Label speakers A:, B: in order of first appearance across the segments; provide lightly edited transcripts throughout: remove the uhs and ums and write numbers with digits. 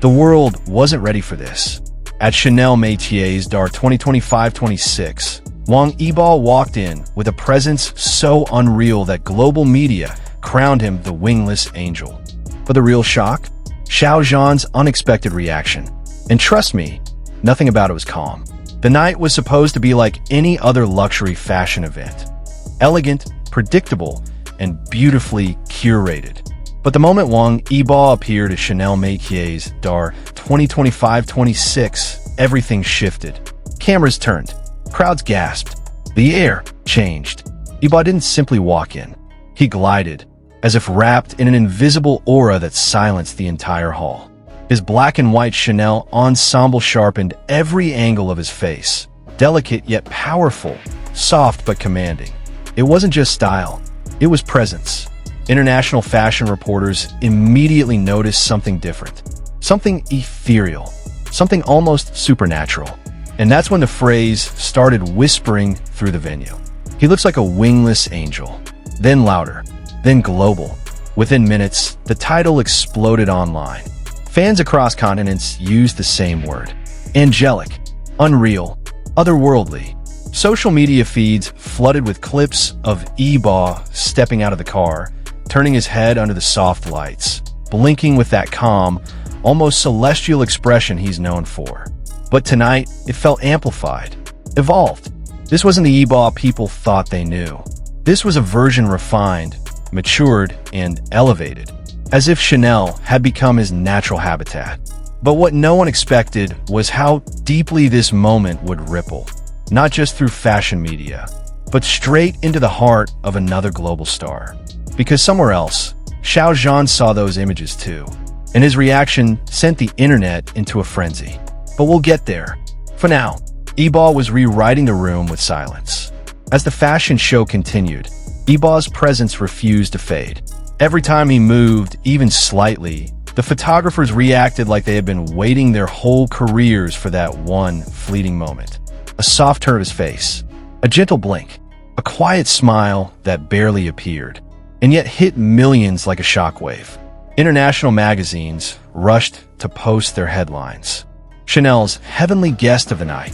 A: The world wasn't ready for this. At CHANEL Métiers d'Art 2025-26, Wang Yibo walked in with a presence so unreal that global media crowned him the Wingless Angel. But the real shock? Xiao Zhan's unexpected reaction. And trust me, nothing about it was calm. The night was supposed to be like any other luxury fashion event. Elegant, predictable, and beautifully curated. But the moment Wang Yibo appeared at CHANEL Métiers d'Art 2025-26, everything shifted. Cameras turned. Crowds gasped. The air changed. Eball didn't simply walk in. He glided, as if wrapped in an invisible aura that silenced the entire hall. His black and white Chanel ensemble sharpened every angle of his face. Delicate yet powerful, soft but commanding. It wasn't just style, it was presence. International fashion reporters immediately noticed something different. Something ethereal. Something almost supernatural. And that's when the phrase started whispering through the venue. He looks like a wingless angel. Then louder. Then global. Within minutes, the title exploded online. Fans across continents used the same word. Angelic. Unreal. Otherworldly. Social media feeds flooded with clips of Eball stepping out of the car, turning his head under the soft lights, blinking with that calm, almost celestial expression he's known for. But tonight, it felt amplified, evolved. This wasn't the Eball people thought they knew. This was a version refined, matured, and elevated, as if Chanel had become his natural habitat. But what no one expected was how deeply this moment would ripple, not just through fashion media, but straight into the heart of another global star. Because somewhere else, Xiao Zhan saw those images too, and his reaction sent the internet into a frenzy. But we'll get there. For now, Eball was rewriting the room with silence. As the fashion show continued, Eball's presence refused to fade. Every time he moved, even slightly, the photographers reacted like they had been waiting their whole careers for that one fleeting moment. A soft turn of his face, a gentle blink, a quiet smile that barely appeared, and yet hit millions like a shockwave. International magazines rushed to post their headlines. Chanel's heavenly guest of the night.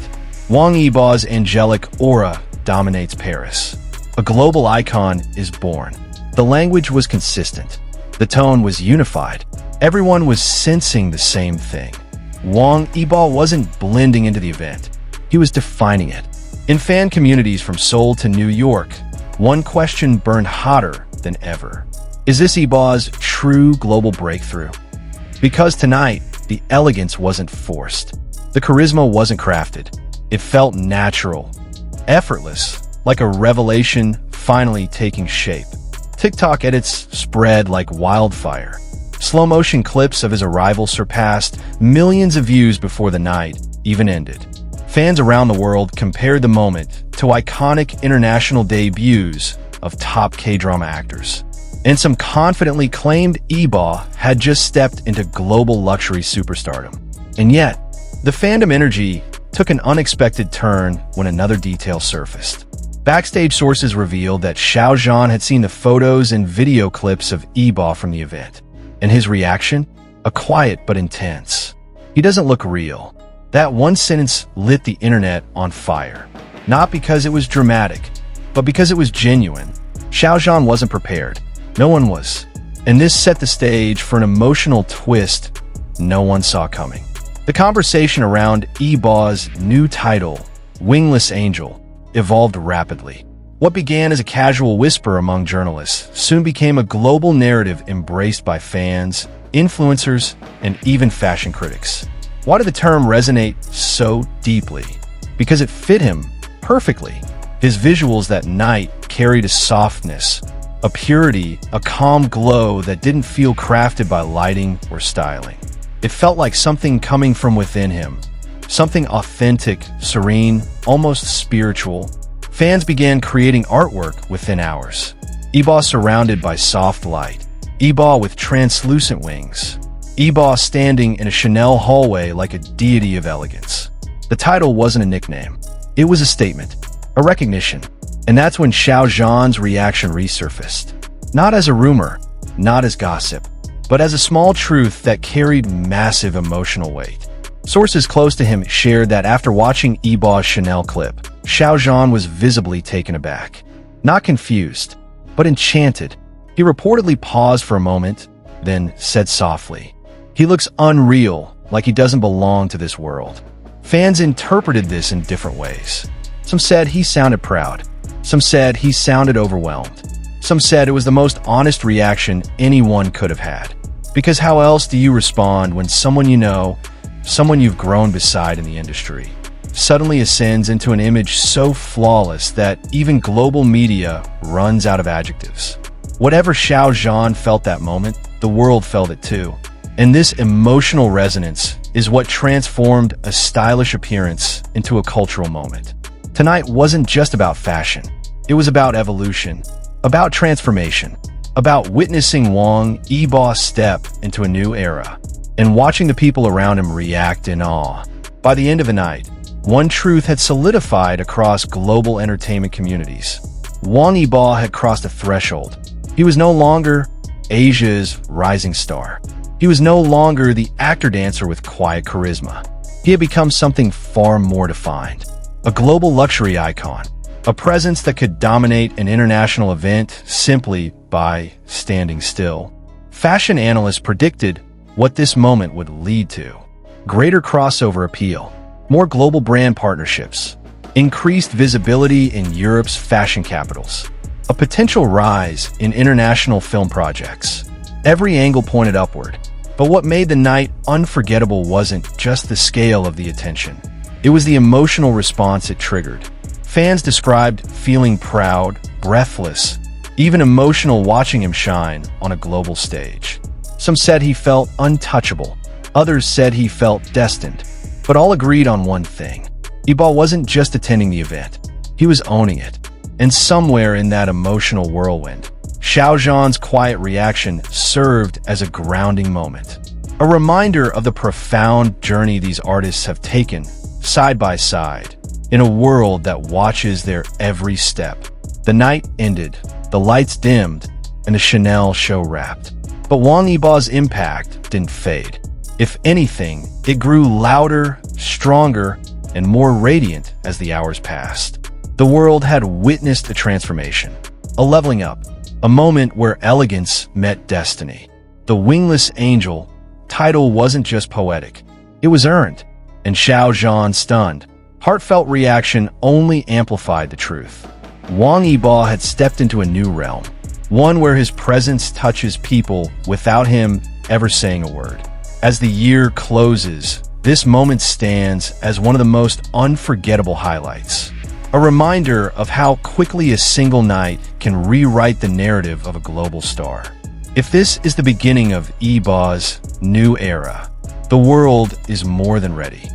A: Wang Yibo's angelic aura dominates Paris. A global icon is born. The language was consistent. The tone was unified. Everyone was sensing the same thing. Wang Yibo wasn't blending into the event. He was defining it. In fan communities from Seoul to New York, one question burned hotter than ever. Is this Eball's true global breakthrough? Because tonight, the elegance wasn't forced. The charisma wasn't crafted. It felt natural, effortless, like a revelation finally taking shape. TikTok edits spread like wildfire. Slow-motion clips of his arrival surpassed millions of views before the night even ended. Fans around the world compared the moment to iconic international debuts of top K-drama actors. And some confidently claimed Eball had just stepped into global luxury superstardom. And yet, the fandom energy took an unexpected turn when another detail surfaced. Backstage sources revealed that Xiao Zhan had seen the photos and video clips of Eball from the event. And his reaction? A quiet but intense. He doesn't look real. That one sentence lit the internet on fire. Not because it was dramatic, but because it was genuine. Xiao Zhan wasn't prepared. No one was. And this set the stage for an emotional twist no one saw coming. The conversation around Eball's new title, Wingless Angel, evolved rapidly. What began as a casual whisper among journalists soon became a global narrative embraced by fans, influencers, and even fashion critics. Why did the term resonate so deeply? Because it fit him perfectly. His visuals that night carried a softness, a purity, a calm glow that didn't feel crafted by lighting or styling. It felt like something coming from within him, something authentic, serene, almost spiritual. Fans began creating artwork within hours. Eball surrounded by soft light. Eball with translucent wings. Eball standing in a Chanel hallway like a deity of elegance. The title wasn't a nickname. It was a statement, a recognition. And that's when Xiao Zhan's reaction resurfaced. Not as a rumor, not as gossip, but as a small truth that carried massive emotional weight. Sources close to him shared that after watching Eball's Chanel clip, Xiao Zhan was visibly taken aback. Not confused, but enchanted. He reportedly paused for a moment, then said softly, "He looks unreal, like he doesn't belong to this world." Fans interpreted this in different ways. Some said he sounded proud. Some said he sounded overwhelmed. Some said it was the most honest reaction anyone could have had. Because how else do you respond when someone you know, someone you've grown beside in the industry, suddenly ascends into an image so flawless that even global media runs out of adjectives? Whatever Xiao Zhan felt that moment, the world felt it too. And this emotional resonance is what transformed a stylish appearance into a cultural moment. Tonight wasn't just about fashion. It was about evolution, about transformation, about witnessing Wang Yibo step into a new era, and watching the people around him react in awe. By the end of the night, one truth had solidified across global entertainment communities. Wang Yibo had crossed a threshold. He was no longer Asia's rising star. He was no longer the actor-dancer with quiet charisma. He had become something far more defined. A global luxury icon. A presence that could dominate an international event simply by standing still. Fashion analysts predicted what this moment would lead to. Greater crossover appeal. More global brand partnerships. Increased visibility in Europe's fashion capitals. A potential rise in international film projects. Every angle pointed upward. But what made the night unforgettable wasn't just the scale of the attention. It was the emotional response it triggered. Fans described feeling proud, breathless, even emotional watching him shine on a global stage. Some said he felt untouchable. Others said he felt destined. But all agreed on one thing. Eball wasn't just attending the event. He was owning it. And somewhere in that emotional whirlwind, Xiao Zhan's quiet reaction served as a grounding moment. A reminder of the profound journey these artists have taken, side by side, in a world that watches their every step. The night ended, the lights dimmed, and the Chanel show wrapped. But Wang Yibo's impact didn't fade. If anything, it grew louder, stronger, and more radiant as the hours passed. The world had witnessed a transformation, a leveling up, a moment where elegance met destiny. The Wingless Angel title wasn't just poetic, it was earned, and Xiao Zhan's stunned, heartfelt reaction only amplified the truth. Wang Yibo had stepped into a new realm, one where his presence touches people without him ever saying a word. As the year closes, this moment stands as one of the most unforgettable highlights. A reminder of how quickly a single night can rewrite the narrative of a global star. If this is the beginning of Eball's new era, the world is more than ready.